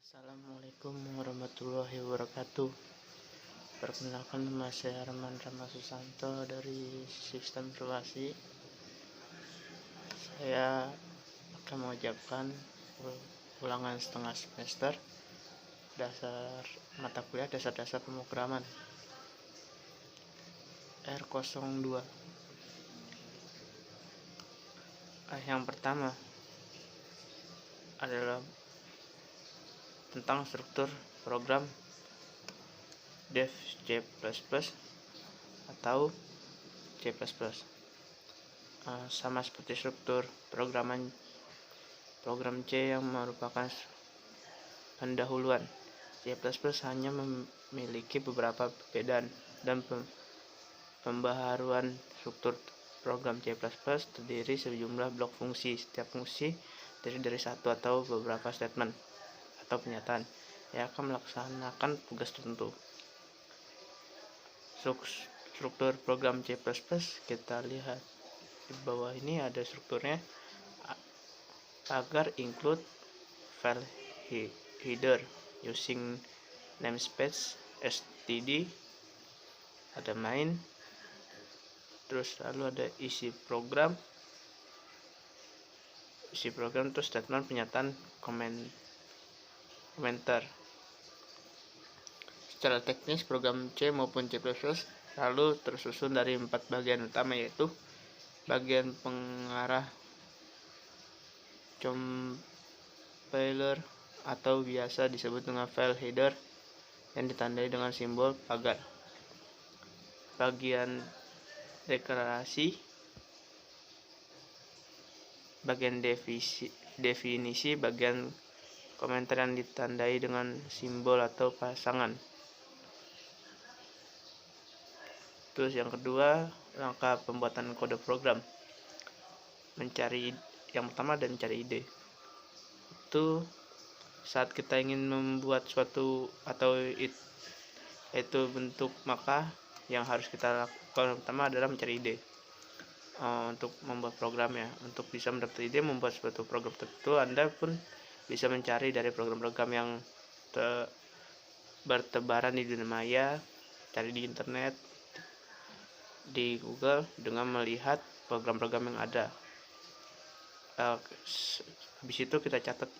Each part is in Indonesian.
Assalamualaikum warahmatullahi wabarakatuh. Perkenalkan, nama saya Arman Rama Susanto dari Sistem Informasi. Saya akan mengucapkan ulangan setengah semester dasar mata kuliah dasar-dasar pemrograman R02. Yang pertama adalah tentang struktur program Dev C++ atau C++. Sama seperti struktur program C yang merupakan pendahuluan, C++ hanya memiliki beberapa perbedaan dan pembaharuan. Struktur program C++ terdiri sejumlah blok fungsi. Setiap fungsi terdiri dari satu atau beberapa statement atau pernyataan yang akan melaksanakan tugas tertentu. Struktur program C++ kita lihat di bawah ini ada strukturnya. Agar include file header using namespace std, ada main, terus lalu ada isi program, terus statement, pernyataan, komentar. Secara teknis, program C maupun C++ lalu tersusun dari 4 bagian utama, yaitu bagian pengarah, compiler atau biasa disebut dengan file header yang ditandai dengan simbol pagar, bagian deklarasi, bagian definisi, bagian komentar yang ditandai dengan simbol atau pasangan. Terus yang kedua, langkah pembuatan kode program. Yang pertama dan mencari ide. Itu saat kita ingin membuat suatu atau itu bentuk, maka yang harus kita lakukan pertama adalah mencari ide untuk membuat programnya. Untuk bisa mendapat ide membuat suatu program tertentu, Anda pun bisa mencari dari program-program yang bertebaran di dunia maya, cari di internet, di Google, dengan melihat program-program yang ada. Habis itu kita catatlah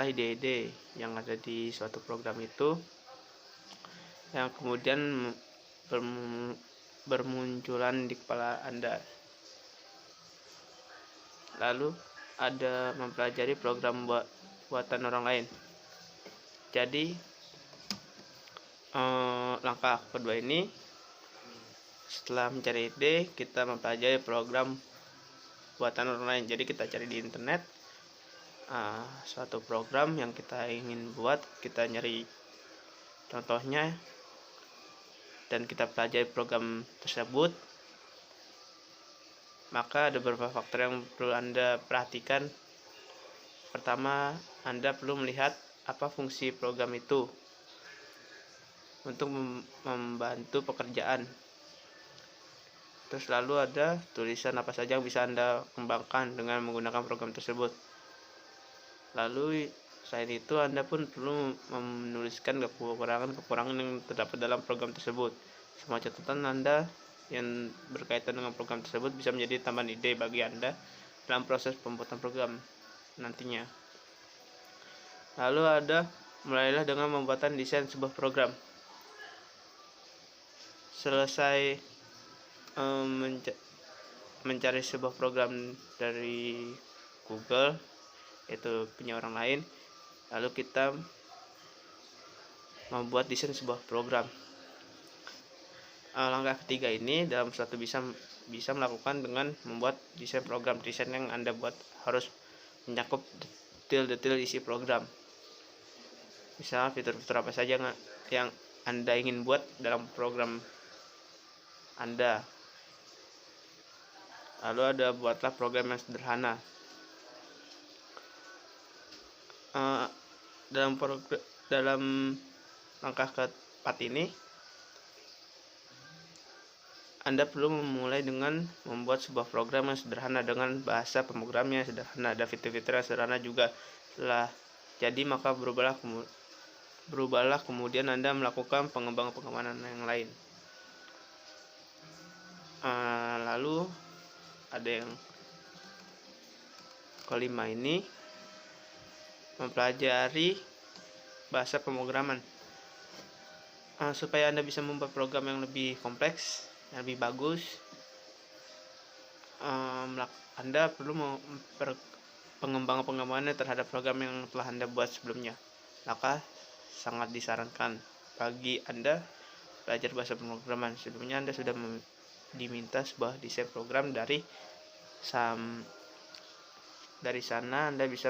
ide-ide yang ada di suatu program itu, yang kemudian bermunculan di kepala Anda. Lalu ada mempelajari program buatan orang lain. Jadi langkah kedua ini, setelah mencari ide, kita mempelajari program buatan orang lain. Jadi kita cari di internet suatu program yang kita ingin buat, kita nyari contohnya, dan kita pelajari program tersebut. Maka ada beberapa faktor yang perlu Anda perhatikan. Pertama, Anda perlu melihat apa fungsi program itu untuk membantu pekerjaan. Terus lalu ada tulisan apa saja yang bisa Anda kembangkan dengan menggunakan program tersebut. Lalu selain itu, Anda pun perlu menuliskan kekurangan yang terdapat dalam program tersebut. Semua catatan Anda yang berkaitan dengan program tersebut bisa menjadi tambahan ide bagi Anda dalam proses pembuatan program nantinya. Lalu mulailah dengan pembuatan desain sebuah program. Selesai mencari sebuah program dari Google, itu punya orang lain, lalu kita membuat desain sebuah program. Langkah ketiga ini dalam suatu bisa melakukan dengan membuat desain program. Desain yang Anda buat harus mencakup detail-detail isi program. Misalnya fitur-fitur apa saja yang Anda ingin buat dalam program Anda. Lalu buatlah program yang sederhana. Dalam langkah keempat ini, Anda perlu memulai dengan membuat sebuah program yang sederhana dengan bahasa pemrograman yang sederhana. Ada fitur-fitur yang sederhana juga. Setelah Jadi maka berubahlah kemudian Anda melakukan pengembangan yang lain. Lalu ada yang kelima ini, mempelajari bahasa pemrograman. Supaya Anda bisa membuat program yang lebih kompleks, yang lebih bagus, Anda perlu pengembangan terhadap program yang telah Anda buat sebelumnya. Maka sangat disarankan bagi Anda belajar bahasa pemrograman. Sebelumnya Anda sudah diminta sebuah desain program dari sana Anda bisa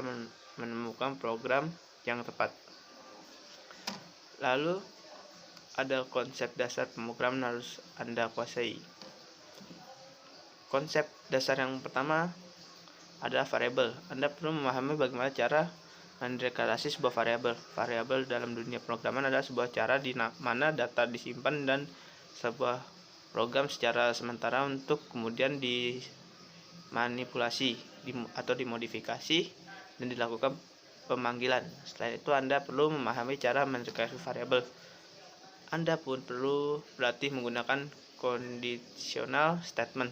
menemukan program yang tepat. Lalu ada konsep dasar pemrograman harus Anda kuasai. Konsep dasar yang pertama adalah variabel. Anda perlu memahami bagaimana cara mendeklarasi sebuah variabel. Variabel dalam dunia pemrograman adalah sebuah cara di mana data disimpan dan sebuah program secara sementara untuk kemudian dimanipulasi atau dimodifikasi dan dilakukan pemanggilan. Selain itu, Anda perlu memahami cara mendeklarasi variabel. Anda pun perlu berlatih menggunakan conditional statement.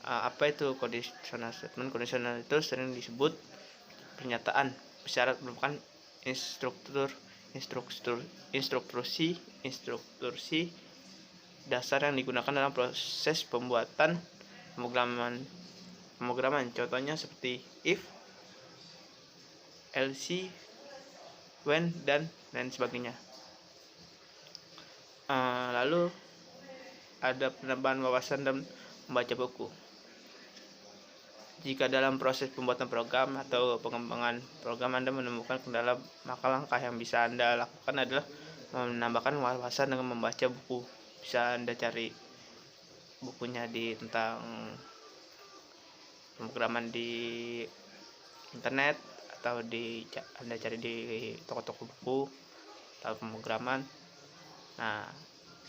Apa itu conditional statement? Conditional itu sering disebut pernyataan bersyarat, merupakan instruksi dasar yang digunakan dalam proses pembuatan pemrograman. Contohnya seperti if, else, when, dan lain sebagainya. Lalu ada penambahan wawasan dan membaca buku. Jika dalam proses pembuatan program atau pengembangan program Anda menemukan kendala, maka langkah yang bisa Anda lakukan adalah menambahkan wawasan dengan membaca buku. Bisa Anda cari bukunya tentang pemrograman di internet, atau Anda cari di toko-toko buku atau pemrograman. Nah,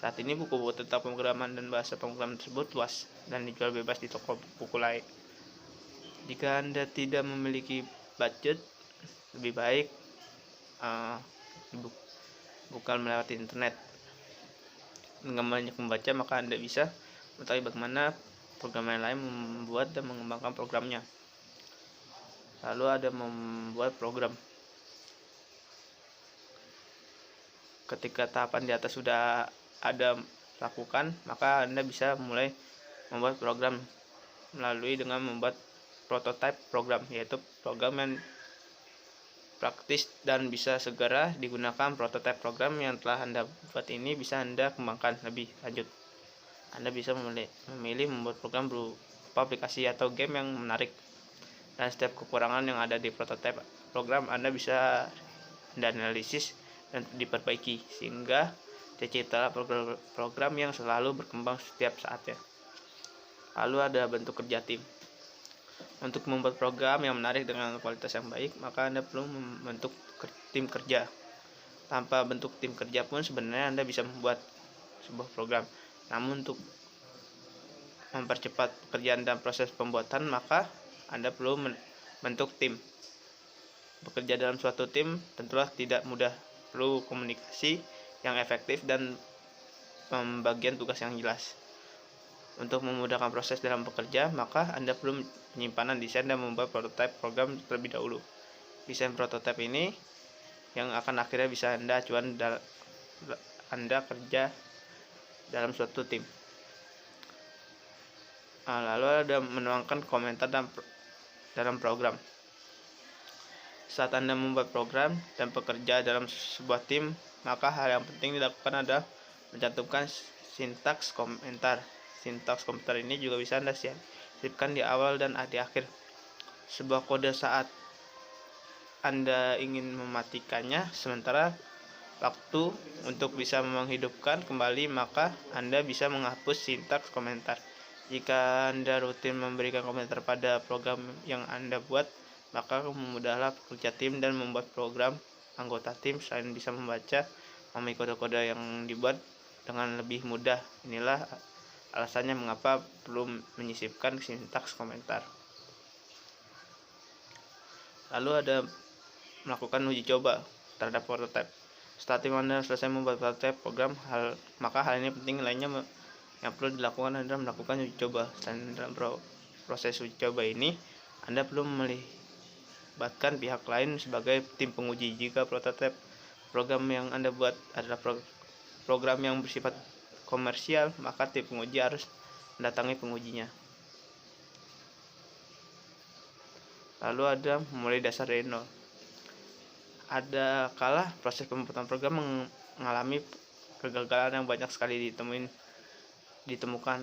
saat ini buku-buku tentang pemrograman dan bahasa pemrograman tersebut luas dan dijual bebas di toko buku lain. Jika Anda tidak memiliki budget, lebih baik bukan melewati internet. Dengan banyak membaca, maka Anda bisa mengetahui bagaimana programmer lain membuat dan mengembangkan programnya. Lalu ada membuat program. Ketika tahapan di atas sudah ada lakukan, maka Anda bisa mulai membuat program melalui dengan membuat prototype program, yaitu program yang praktis dan bisa segera digunakan. Prototype program yang telah Anda buat ini bisa Anda kembangkan lebih lanjut. Anda bisa memilih membuat program berupa aplikasi atau game yang menarik, dan setiap kekurangan yang ada di prototype program Anda bisa analisis dan diperbaiki sehingga terciptalah program yang selalu berkembang setiap saatnya. Lalu ada bentuk kerja tim. Untuk membuat program yang menarik dengan kualitas yang baik, maka Anda perlu membentuk tim kerja. Tanpa bentuk tim kerja pun sebenarnya Anda bisa membuat sebuah program. Namun untuk mempercepat pekerjaan dan proses pembuatan, maka Anda perlu membentuk tim. Bekerja dalam suatu tim tentulah tidak mudah, perlu komunikasi yang efektif dan pembagian tugas yang jelas. Untuk memudahkan proses dalam bekerja, maka Anda perlu penyimpanan desain dan membuat prototipe program terlebih dahulu. Desain prototipe ini yang akan akhirnya bisa Anda acuan Anda kerja dalam suatu tim. Lalu ada menuangkan komentar dalam program. Saat Anda membuat program dan bekerja dalam sebuah tim, maka hal yang penting dilakukan adalah mencantumkan sintaks komentar. Sintaks komentar ini juga bisa Anda sisipkan di awal dan di akhir sebuah kode saat Anda ingin mematikannya, sementara waktu untuk bisa menghidupkan kembali, maka Anda bisa menghapus sintaks komentar. Jika Anda rutin memberikan komentar pada program yang Anda buat, maka memudahlah pekerja tim dan membuat program anggota tim. Selain bisa membaca memahami kode-kode yang dibuat dengan lebih mudah. Inilah alasannya mengapa perlu menyisipkan sintaks komentar. Lalu ada melakukan uji coba terhadap prototipe. Setelah tim Anda selesai membuat prototipe program, maka hal ini penting lainnya yang perlu dilakukan adalah melakukan uji coba. Dan dalam proses uji coba ini, Anda perlu melibatkan pihak lain sebagai tim penguji. Jika prototipe program yang Anda buat adalah program yang bersifat komersial, maka tim penguji harus mendatangi pengujinya. Lalu ada memulai dasar dari nol. Ada kala proses pembuatan program mengalami kegagalan yang banyak sekali ditemukan,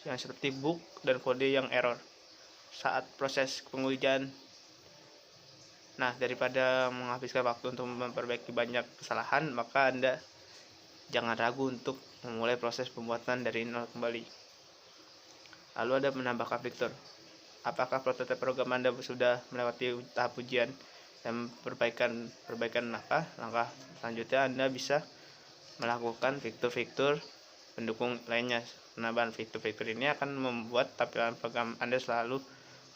yang seperti bug dan kode yang error saat proses pengujian. Nah, daripada menghabiskan waktu untuk memperbaiki banyak kesalahan, maka Anda jangan ragu untuk memulai proses pembuatan dari nol kembali. Lalu ada menambahkan fitur. Apakah prototipe program Anda sudah melewati tahap ujian dan perbaikan apa? Langkah selanjutnya Anda bisa melakukan fitur-fitur pendukung lainnya. Penambahan fitur-fitur ini akan membuat tampilan program Anda selalu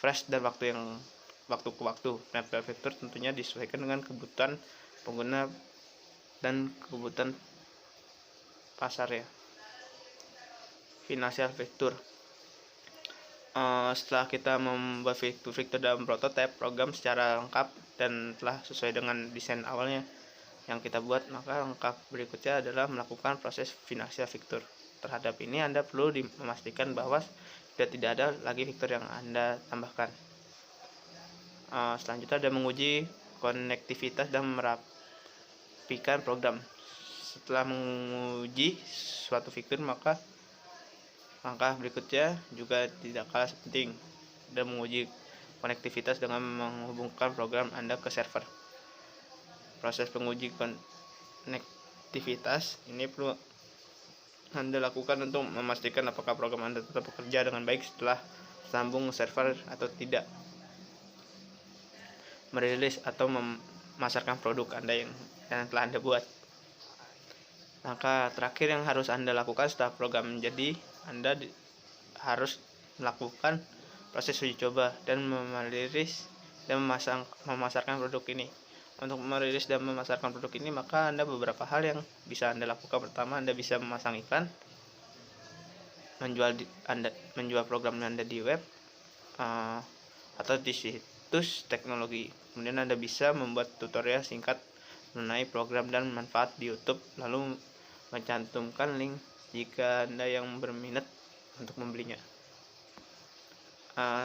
fresh dan waktu ke waktu. Penampilan fitur tentunya disesuaikan dengan kebutuhan pengguna dan kebutuhan pasar ya. Financial fitur. Setelah kita membuat fitur-fitur dalam prototipe program secara lengkap dan telah sesuai dengan desain awalnya yang kita buat, maka langkah berikutnya adalah melakukan proses financial fitur. Terhadap ini Anda perlu memastikan bahwa sudah tidak ada lagi fitur yang Anda tambahkan. Selanjutnya ada menguji konektivitas dan merapikan program. Setelah menguji suatu fitur, maka langkah berikutnya juga tidak kalah penting, dan menguji konektivitas dengan menghubungkan program Anda ke server. Proses penguji konektivitas ini perlu Anda lakukan untuk memastikan apakah program Anda tetap bekerja dengan baik setelah sambung server atau tidak. Merilis atau memasarkan produk Anda yang telah Anda buat. Maka terakhir yang harus Anda lakukan setelah program jadi, Anda harus melakukan proses uji coba dan merilis dan memasarkan produk ini. Untuk merilis dan memasarkan produk ini, maka Anda beberapa hal yang bisa Anda lakukan. Pertama, Anda bisa memasang iklan, menjual program Anda di web atau di situs teknologi. Kemudian Anda bisa membuat tutorial singkat mengenai program dan manfaat di YouTube, lalu mencantumkan link jika Anda yang berminat untuk membelinya.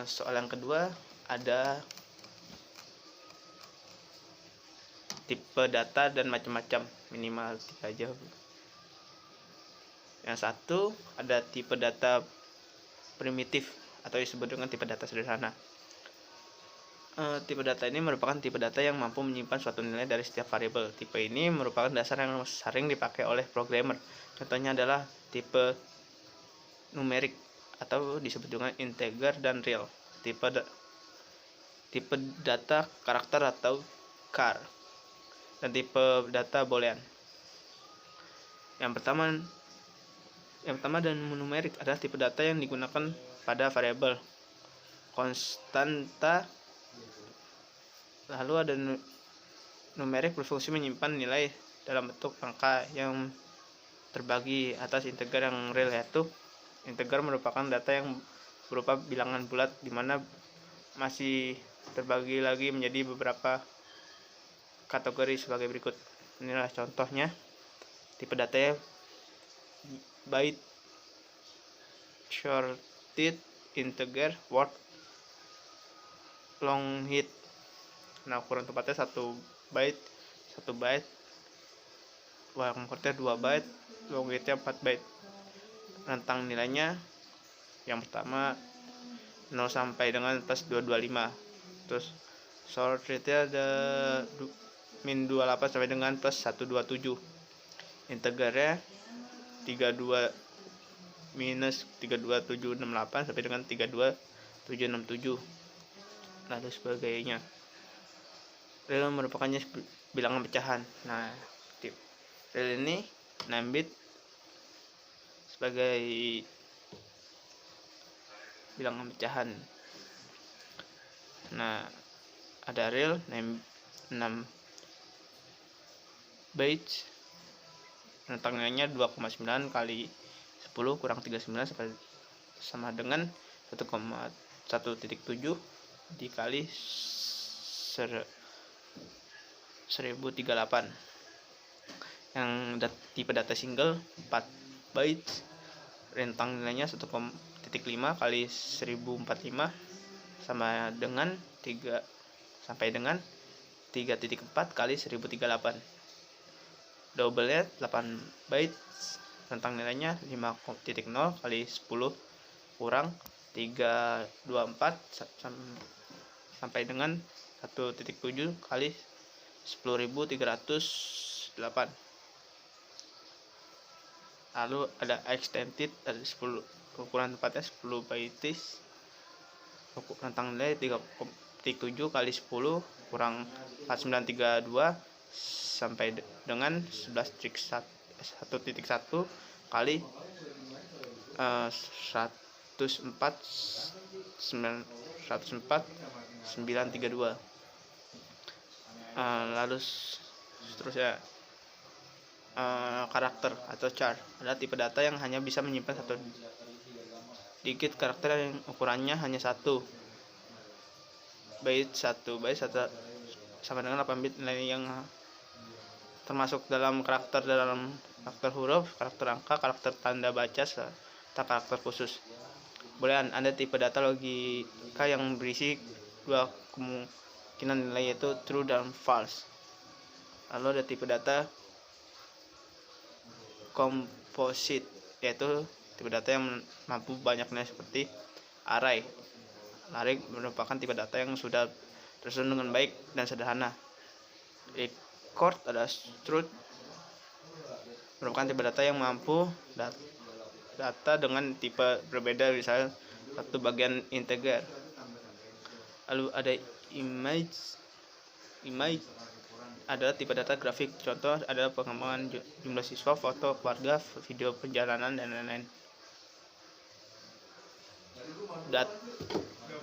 Soal yang kedua ada tipe data dan macam-macam, minimal 3 aja. Yang satu ada tipe data primitif atau disebut dengan tipe data sederhana. Tipe data ini merupakan tipe data yang mampu menyimpan suatu nilai dari setiap variabel. Tipe ini merupakan dasar yang sering dipakai oleh programmer. Contohnya adalah tipe numerik atau disebut dengan integer dan real. Tipe data karakter atau char, dan tipe data boolean. Yang pertama dan numerik adalah tipe data yang digunakan pada variabel konstanta. Lalu ada numerik berfungsi menyimpan nilai dalam bentuk angka yang terbagi atas integer yang real, yaitu integer merupakan data yang berupa bilangan bulat di mana masih terbagi lagi menjadi beberapa kategori sebagai berikut. Inilah contohnya tipe data byte, shorted, integer, word, long hit. Nah, ukuran tempatnya 1 byte, yang kurangnya 2 byte, long hitnya 4 byte. Rentang nilainya yang pertama 0 sampai dengan plus 225. Terus short rate-nya ada min 28 sampai dengan plus 127. Integernya 32 minus 32768 sampai dengan 32767. Lalu sebagainya. Real merupakan bilangan pecahan. Nah, real ini 6 bit sebagai bilangan pecahan. Nah, ada real 6 bytes, rentang nilainya 2,9 kali 10 kurang 39 sama dengan 1,1.7 dikali 1038. Yang tipe data single 4 bytes, rentang nilainya 1,5 kali 1045 sama dengan 3,4 kali 1038. Double-nya 8 bytes, rentang nilainya 5,0 kali 10 kurang 324 sampai dengan 1.7 kali 10.308. Lalu ada extended, ada 10, ukuran tempatnya 10 bytes, rentang nilai 3.7 kali 10 kurang 4932 sampai dengan 1.1 kali 104.932. Lalu seterusnya karakter atau char. Ada tipe data yang hanya bisa menyimpan satu digit karakter yang ukurannya hanya 1 byte sama dengan 8 bit nilai yang termasuk dalam karakter huruf, karakter angka, karakter tanda baca, serta karakter khusus. Boleh ada tipe data logika yang berisi dua kemungkinan nilai, yaitu true dan false. Lalu ada tipe data composite, yaitu tipe data yang mampu banyak nilai seperti array. Array merupakan tipe data yang sudah tersusun dengan baik dan sederhana. Record ada struct, merupakan tipe data yang mampu data dengan tipe berbeda, misalnya satu bagian integer. Lalu ada image adalah tipe data grafik. Contoh adalah pengembangan jumlah siswa, foto keluarga, video perjalanan, dan lain-lain.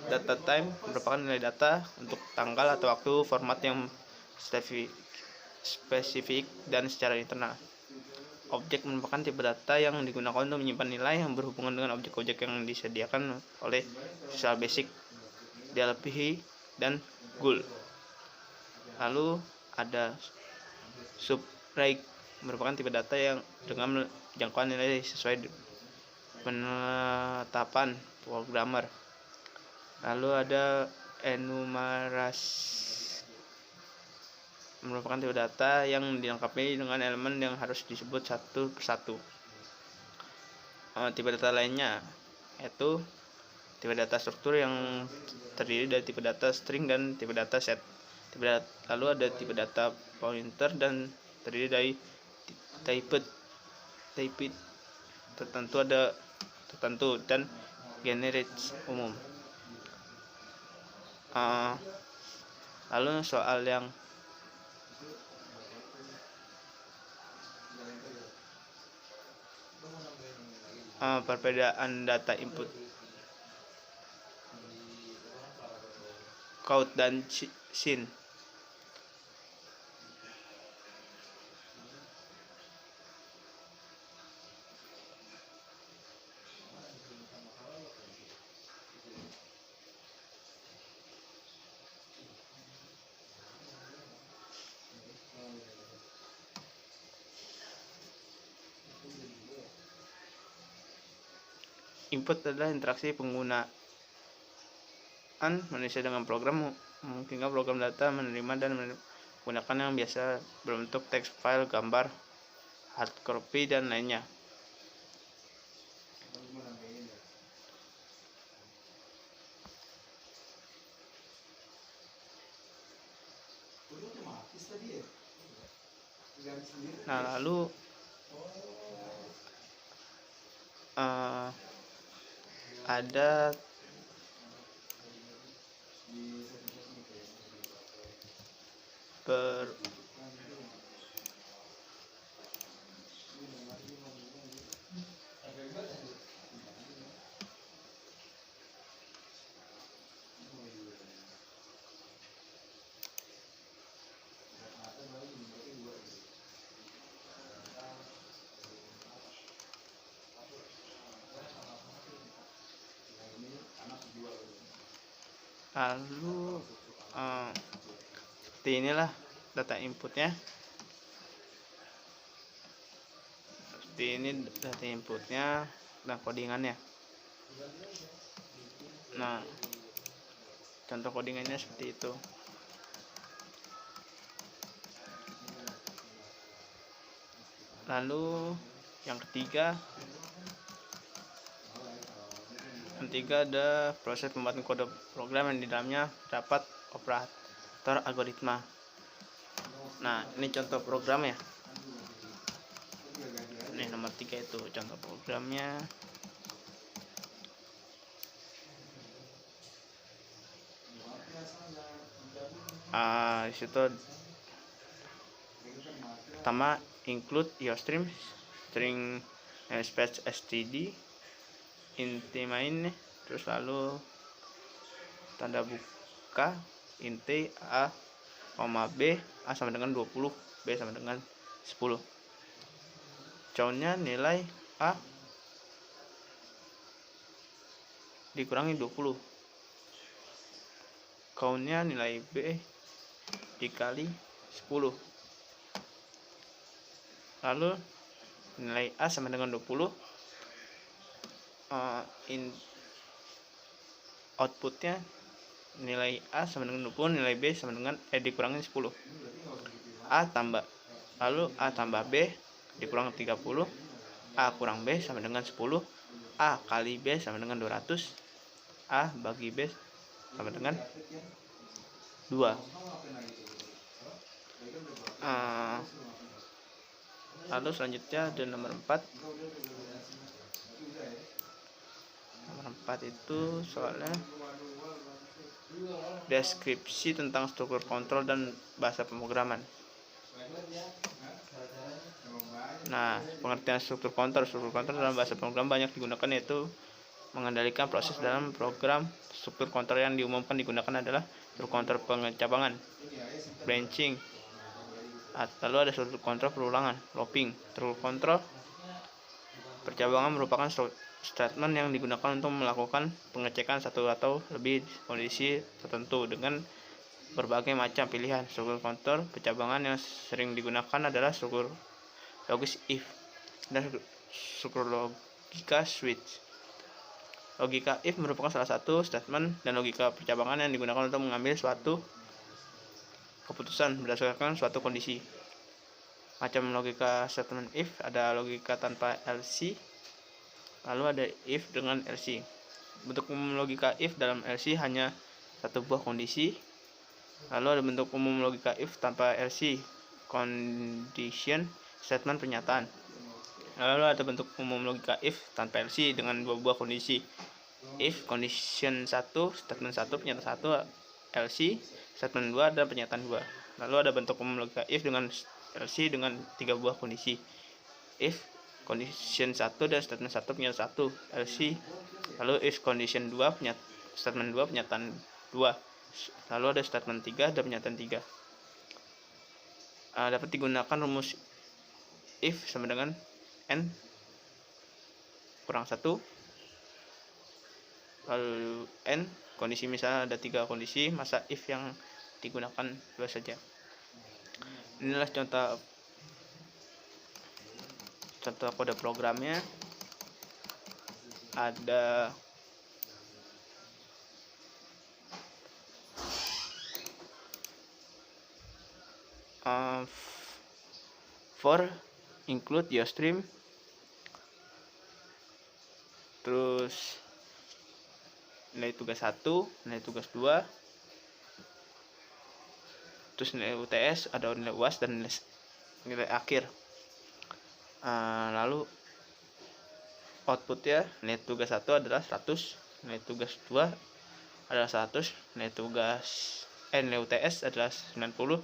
Data time merupakan nilai data untuk tanggal atau waktu, format yang spesifik dan secara internal. Objek merupakan tipe data yang digunakan untuk menyimpan nilai yang berhubungan dengan objek-objek yang disediakan oleh Visual Basic, DLP, dan GUI. Lalu ada subrate, merupakan tipe data yang dengan jangkauan nilai sesuai penetapan programmer. Lalu ada enumerasi, merupakan tipe data yang dilengkapi dengan elemen yang harus disebut satu persatu. Tipe data lainnya yaitu tipe data struktur yang terdiri dari tipe data string dan tipe data set. Lalu ada tipe data pointer dan terdiri dari typed tertentu dan generic umum. Lalu soal yang perbedaan data input count dan scene. Input adalah interaksi penggunaan manusia dengan program, memungkinkan program data menerima dan menggunakan yang biasa berbentuk teks file, gambar, hard copy, dan lainnya. Nah, lalu ada Lalu seperti inilah data inputnya. Seperti ini data inputnya dan codingannya. Nah, contoh codingannya seperti itu. Lalu yang ketiga ada proses pembuatan kode program yang di dalamnya terdapat operator algoritma. Nah, ini contoh programnya. Ini nomor 3 itu contoh programnya. Di situ pertama include your string space std int main, terus lalu tanda buka int a, b, a sama dengan 20, b sama dengan 10. Countnya nilai a dikurangi 20, countnya nilai b dikali 10. Lalu nilai a sama dengan 20, outputnya nilai a sama dengan 20, nilai b sama dengan dikurangi 10, a tambah, lalu a tambah b dikurangi 30, a kurang b sama dengan 10, a kali b sama dengan 200, a bagi b sama dengan 2. Lalu selanjutnya ada nomor 4. Nomor 4 itu soalnya deskripsi tentang struktur kontrol dan bahasa pemrograman. Nah, pengertian struktur kontrol dalam bahasa pemrograman banyak digunakan, yaitu mengendalikan proses dalam program. Struktur kontrol yang diumumkan digunakan adalah struktur kontrol pengecabangan, branching. Lalu ada struktur kontrol perulangan, looping. Struktur kontrol percabangan merupakan statement yang digunakan untuk melakukan pengecekan satu atau lebih kondisi tertentu dengan berbagai macam pilihan. Struktur kontrol percabangan yang sering digunakan adalah struktur logis if dan struktur logika switch. Logika if merupakan salah satu statement dan logika percabangan yang digunakan untuk mengambil suatu keputusan berdasarkan suatu kondisi. Macam logika statement if ada logika tanpa else, lalu ada if dengan else. Bentuk umum logika if dalam else hanya satu buah kondisi. Lalu ada bentuk umum logika if tanpa else, condition statement pernyataan. Lalu ada bentuk umum logika if tanpa else dengan dua buah kondisi. If condition 1 statement 1 pernyataan 1, else statement 2 dan pernyataan 2. Lalu ada bentuk umum logika if dengan else dengan 3 buah kondisi. If condition 1 dan statement 1 pernyataan 1, else. Lalu if condition 2 statement 2 pernyataan 2. Lalu ada statement 3 dan pernyataan 3. Dapat digunakan rumus if sama dengan n kurang 1, lalu n kondisi, misalnya ada 3 kondisi, masa if yang digunakan 2 saja. Inilah contoh kode programnya. Ada for include your stream, terus nilai tugas 1, nilai tugas 2, terus nilai UTS, ada nilai UAS dan nilai akhir. Lalu outputnya nilai tugas 1 adalah 100, nilai tugas 2 adalah 100, nilai UTS adalah 90,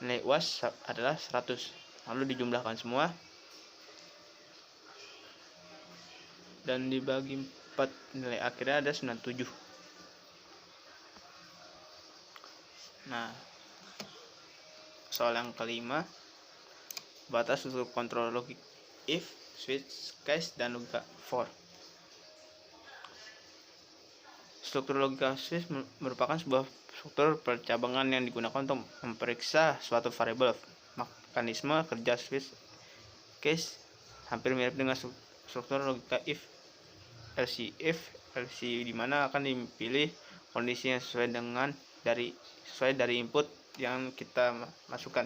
nilai UAS adalah 100. Lalu dijumlahkan semua dan dibagi 4, nilai akhirnya ada 97. Nah, soal yang kelima, batas untuk kontrol logik if, switch, case, dan logika for. struktur logika switch merupakan sebuah struktur percabangan yang digunakan untuk memeriksa suatu variabel. Mekanisme kerja switch case hampir mirip dengan struktur logika if, else di mana akan dipilih kondisi yang sesuai dari input yang kita masukkan.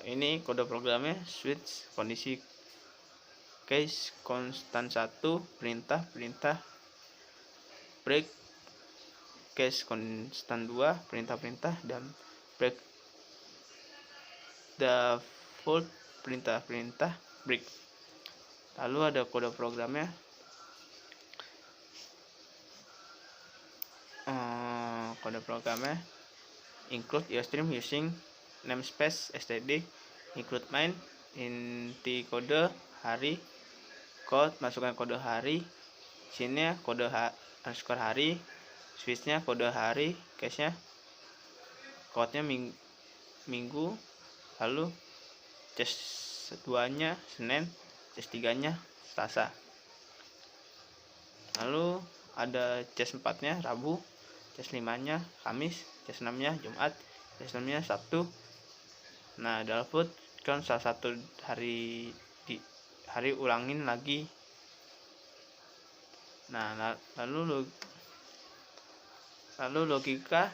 Ini kode programnya switch kondisi case konstan 1 perintah break case konstan 2 perintah dan break default perintah break. Lalu ada kode programnya include stream using namespace std include main inti kode hari code masukkan kode hari, sini kode underscore hari, switchnya kode hari, case-nya code-nya minggu, lalu case 2-nya Senin, case 3-nya Selasa. Lalu ada case 4-nya Rabu, case 5-nya Kamis, case 6-nya Jumat, case 6-nya Sabtu. Nah, di output kan salah satu hari ulangin lagi. Nah, lalu logika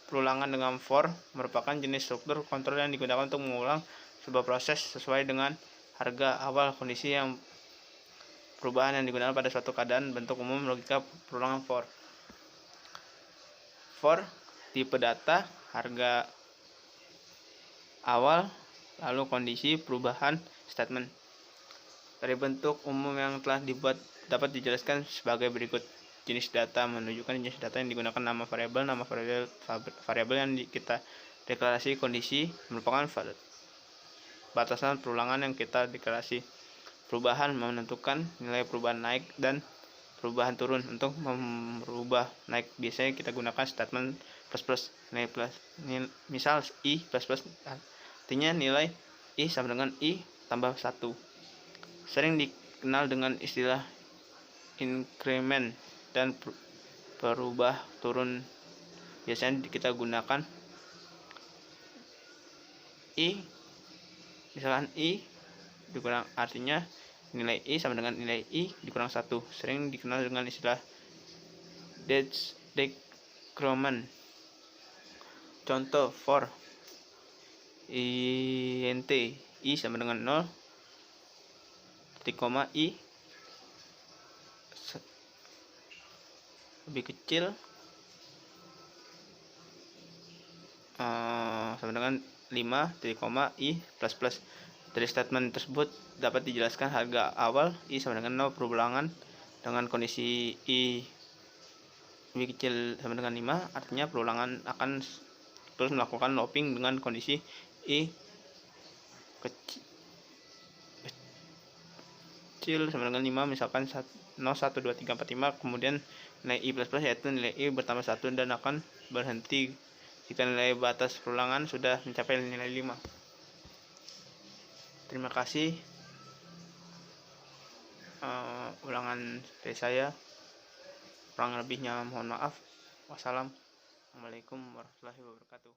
perulangan dengan for merupakan jenis struktur kontrol yang digunakan untuk mengulang sebuah proses sesuai dengan harga awal kondisi yang perubahan yang digunakan pada suatu keadaan. Bentuk umum logika perulangan for tipe data, harga awal, lalu kondisi perubahan statement. Dari bentuk umum yang telah dibuat dapat dijelaskan sebagai berikut. Jenis data menunjukkan jenis data yang digunakan nama variabel yang kita deklarasi. Kondisi merupakan batasan perulangan yang kita deklarasi. Perubahan menentukan nilai perubahan naik dan perubahan turun. Untuk merubah naik biasanya kita gunakan statement plus nilai plus. Misal i plus artinya nilai i sama dengan i tambah 1. Sering dikenal dengan istilah increment dan perubah turun. Biasanya kita gunakan i, misalkan i dikurang, artinya nilai i sama dengan nilai i dikurang 1. Sering dikenal dengan istilah decrement. Contoh for int i sama dengan 0, titik koma i lebih kecil sama dengan 5, titik koma i plus. Dari statement tersebut dapat dijelaskan harga awal i sama dengan 0 perulangan dengan kondisi i lebih kecil sama dengan 5, artinya perulangan akan terus melakukan looping dengan kondisi i kecil sama dengan 5, misalkan 0, 1, 2, 3, 4, 5, kemudian nilai i plus yaitu nilai i bertambah 1 dan akan berhenti jika nilai batas perulangan sudah mencapai nilai 5. Terima kasih. Ulangan dari saya, kurang lebihnya mohon maaf. Wassalamualaikum warahmatullahi wabarakatuh.